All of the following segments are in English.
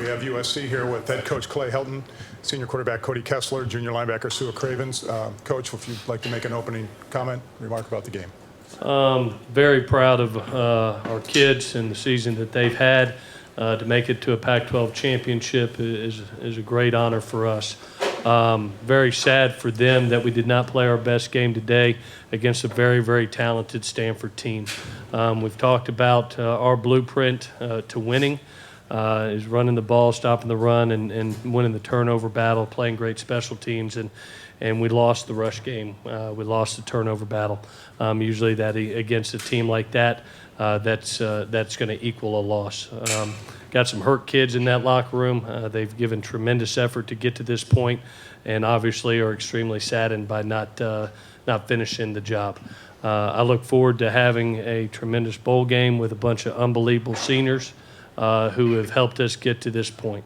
We have USC here with head coach Clay Helton, senior quarterback Cody Kessler, junior linebacker Sua Cravens. Coach, if you'd like to make an opening comment, remark about the game. Very proud of our kids and the season that they've had. To make it to a Pac-12 championship is a great honor for us. Very sad for them that we did not play our best game today against a very, very talented Stanford team. We've talked about our blueprint to winning is running the ball, stopping the run, and winning the turnover battle, playing great special teams, and we lost the rush game. We lost the turnover battle. Usually that against a team like that, that's going to equal a loss. Got some hurt kids in that locker room. They've given tremendous effort to get to this point, and obviously are extremely saddened by not finishing the job. I look forward to having a tremendous bowl game with a bunch of unbelievable seniors who have helped us get to this point.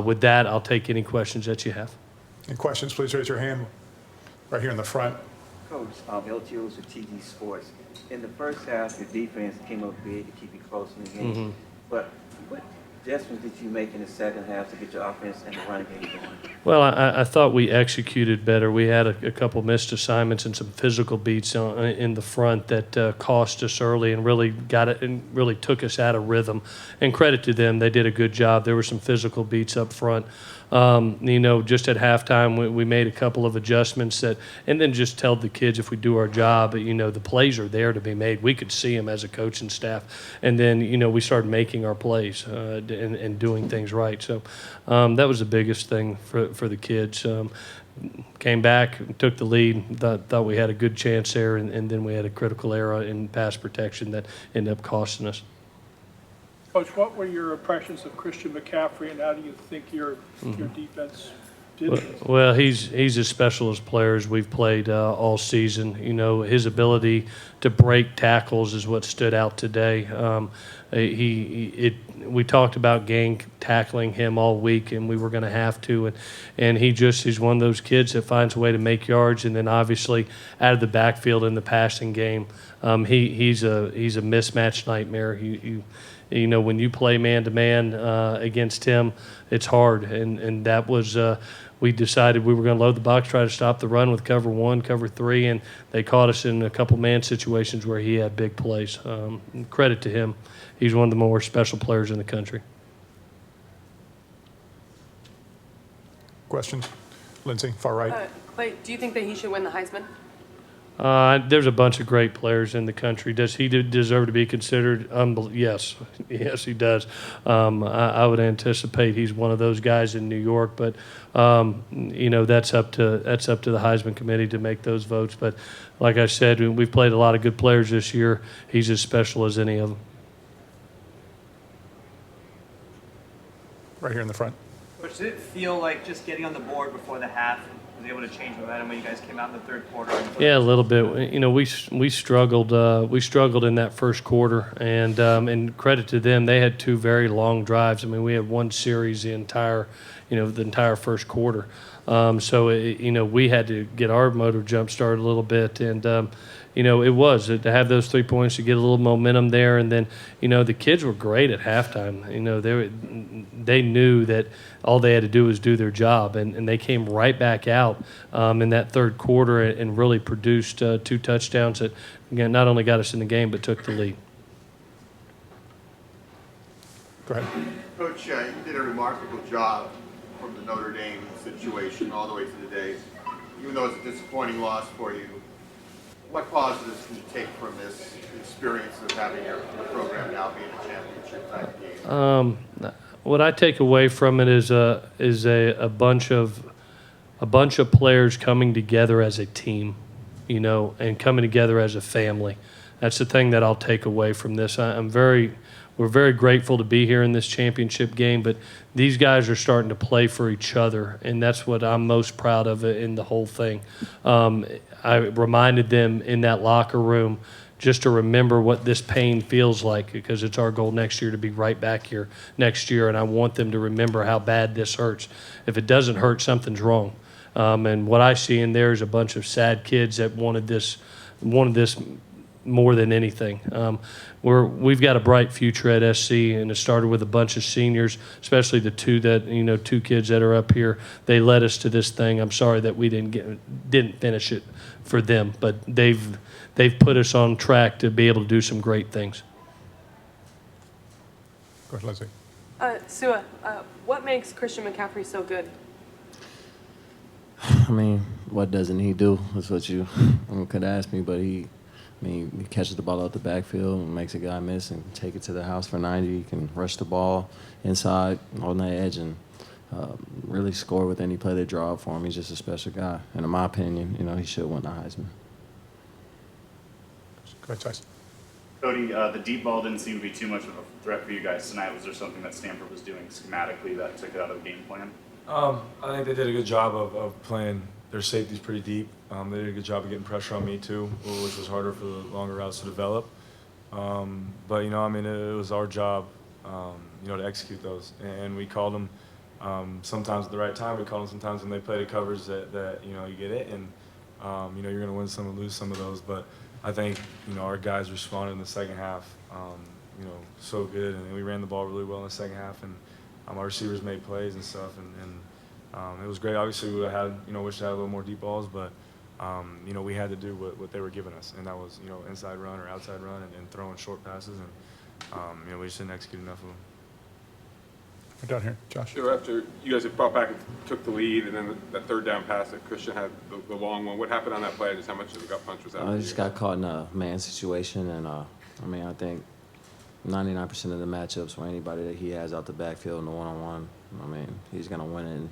With that, I'll take any questions that you have. Any questions, please raise your hand right here in the front. Coach, LTOs with TG Sports. In the first half, your defense came up big to keep it close in the game. Mm-hmm. But what adjustments did you make in the second half to get your offense and the running game going? Well, I thought we executed better. We had a couple missed assignments and some physical beats in the front that cost us early and really got it and really took us out of rhythm. And credit to them, they did a good job. There were some physical beats up front. Just at halftime, we made a couple of adjustments and then just tell the kids if we do our job, the plays are there to be made. We could see them as a coaching staff, and then we started making our plays and doing things right. So that was the biggest thing for the kids. Came back, took the lead, thought we had a good chance there, and then we had a critical error in pass protection that ended up costing us. Coach, what were your impressions of Christian McCaffrey, and how do you think your defense did? Well, he's as special as players we've played all season. His ability to break tackles is what stood out today. We talked about gang tackling him all week, and we were going to have to. And he's one of those kids that finds a way to make yards, and then obviously out of the backfield in the passing game, he's a mismatch nightmare. When you play man-to-man against him, it's hard. And that was we decided we were going to load the box, try to stop the run with cover 1, cover 3, and they caught us in a couple man situations where he had big plays. Credit to him. He's one of the more special players in the country. Questions? Lindsay, far right. Clay, do you think that he should win the Heisman? There's a bunch of great players in the country. Does he deserve to be considered? Yes, he does. I would anticipate he's one of those guys in New York, but that's up to the Heisman Committee to make those votes. But like I said, we've played a lot of good players this year. He's as special as any of them. Right here in the front. But did it feel like just getting on the board before the half was able to change momentum when you guys came out in the third quarter? Yeah, a little bit. We struggled. We struggled in that first quarter, and credit to them, they had 2 very long drives. I mean, we had one series the entire first quarter. We had to get our motor jump started a little bit, and it was to have those 3 points to get a little momentum there, and then the kids were great at halftime. They knew that all they had to do was do their job, and they came right back out in that third quarter and really produced 2 touchdowns that again not only got us in the game but took the lead. Go ahead. Coach, you did a remarkable job from the Notre Dame situation all the way to the day, even though it's a disappointing loss for you. What positives can you take from this experience of having your program now being a championship type game? What I take away from it is a bunch of players coming together as a team, and coming together as a family. That's the thing that I'll take away from this. We're very grateful to be here in this championship game, but these guys are starting to play for each other, and that's what I'm most proud of in the whole thing. I reminded them in that locker room just to remember what this pain feels like, because it's our goal next year to be right back here next year, and I want them to remember how bad this hurts. If it doesn't hurt, something's wrong. And what I see in there is a bunch of sad kids that wanted this more than anything. We've got a bright future at SC, and it started with a bunch of seniors, especially the two kids that are up here. They led us to this thing. I'm sorry that we didn't finish it for them, but they've put us on track to be able to do some great things. Go ahead, Leslie. Sua, what makes Christian McCaffrey so good? I mean, what doesn't he do? That's what you could ask me. But he catches the ball out the backfield and makes a guy miss and take it to the house for 90. He can rush the ball inside on the edge and really score with any play they draw up for him. He's just a special guy. And in my opinion, he should win the Heisman. Go ahead, Tyson. Cody, the deep ball didn't seem to be too much of a threat for you guys tonight. Was there something that Stanford was doing schematically that took it out of the game plan? I think they did a good job of playing their safeties pretty deep. They did a good job of getting pressure on me too, which was harder for the longer routes to develop. But it was our job, to execute those, and we called them sometimes at the right time. We called them sometimes when they play the covers that you get it, and you're going to win some and lose some of those. But I think our guys responded in the second half, so good, and we ran the ball really well in the second half, and our receivers made plays and stuff, and it was great. Obviously, we would have had, wished I had a little more deep balls, but we had to do what they were giving us, and that was inside run or outside run and throwing short passes, and we just didn't execute enough of them. We're down here, Josh. So after you guys had fought back and took the lead, and then that third down pass that Christian had, the long one, what happened on that play? Just how much of a gut punch was that? I just got caught in a man situation, and I think 99% of the matchups where anybody that he has out the backfield in the one-on-one, he's going to win it.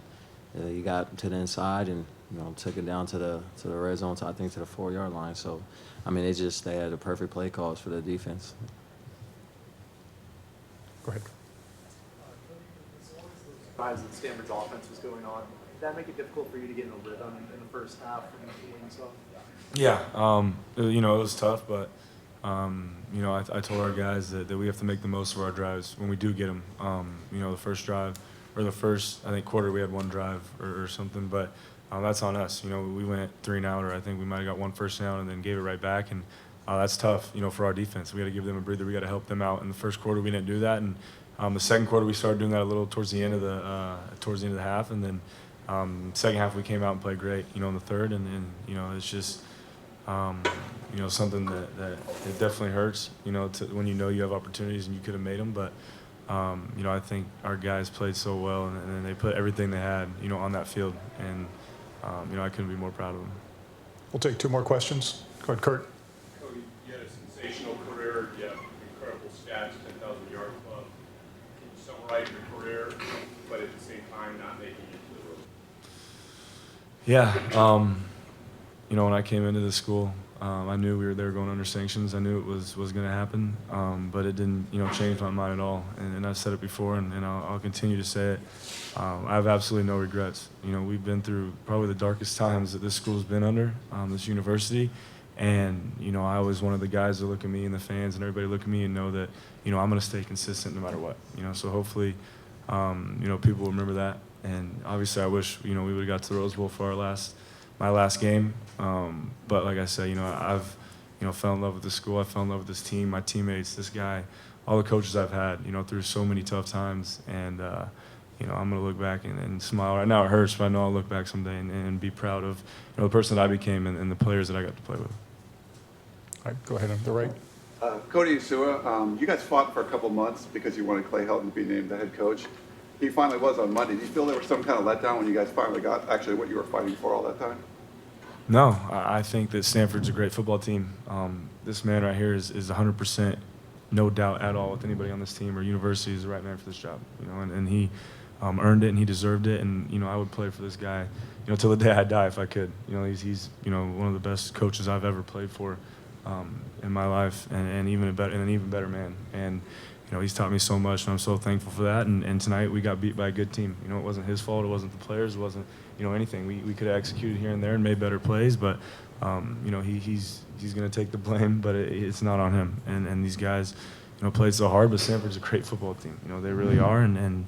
And he got to the inside and took it down to the red zone, I think to the 4-yard line. So, they had the perfect play calls for the defense. Go ahead. Drives that Stanford's offense was going on. Did that make it difficult for you to get in a rhythm in the first half from what you saw? Yeah, it was tough, but I told our guys that we have to make the most of our drives when we do get them. The first drive or the first, I think, quarter we had one drive or something, but that's on us. We went 3 and out, or I think we might have got 1 first down and then gave it right back, and that's tough. For our defense, we got to give them a breather. We got to help them out. In the first quarter, we didn't do that, and the second quarter we started doing that a little towards the end of the half, and then second half we came out and played great. In the third, and it's just. Something that it definitely hurts, when you have opportunities and you could have made them. But, I think our guys played so well, and they put everything they had, on that field. And, I couldn't be more proud of them. We'll take 2 more questions. Go ahead, Kurt. Cody, you had a sensational career. You have incredible stats, 10,000-yard club. Can you summarize your career, but at the same time not making it to the road? Yeah. When I came into the school, I knew we were there going under sanctions. I knew it was going to happen, but it didn't, change my mind at all. And I've said it before, and I'll continue to say it. I have absolutely no regrets. We've been through probably the darkest times that this school's been under, this university. And, I was one of the guys that look at me and the fans and everybody look at me and know that, I'm going to stay consistent no matter what. So hopefully, people remember that. And obviously I wish, we would have got to the Rose Bowl for my last game. But like I said, I've, fell in love with the school. I fell in love with this team, my teammates, this guy, all the coaches I've had, through so many tough times. And, I'm going to look back and smile. Right now it hurts, but I know I'll look back someday and be proud of, the person that I became and the players that I got to play with. All right, go ahead on the right. Cody and Sua, you guys fought for a couple months because you wanted Clay Helton to be named the head coach. He finally was on Monday. Do you feel there was some kind of letdown when you guys finally got actually what you were fighting for all that time? No, I think that Stanford's a great football team. This man right here is 100%, no doubt at all, with anybody on this team or university is the right man for this job. And he earned it and he deserved it. And I would play for this guy, till the day I die if I could. He's one of the best coaches I've ever played for in my life, and an even better man. And he's taught me so much, and I'm so thankful for that. And tonight we got beat by a good team. It wasn't his fault. It wasn't the players. It wasn't anything. We could have executed here and there and made better plays, but he's going to take the blame, but it's not on him. And these guys played so hard, but Stanford's a great football team. They really are, and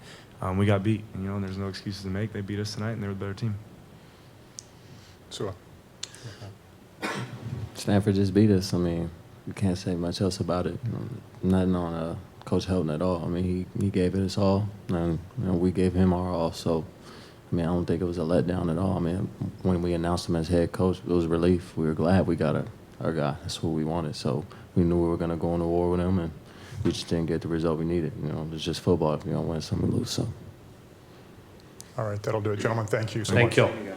we got beat. And there's no excuses to make. They beat us tonight, and they were the better team. Sua. Stanford just beat us. you can't say much else about it. Nothing on Coach Helton at all. I mean, he gave it his all, and we gave him our all. So, I mean, I don't think it was a letdown at all. I mean, when we announced him as head coach, it was relief. We were glad we got our guy. That's what we wanted. So we knew we were going to go into war with him, and we just didn't get the result we needed. It's just football. If you don't win, some we lose some. All right, that'll do it, gentlemen. Thank you so much. Thank you.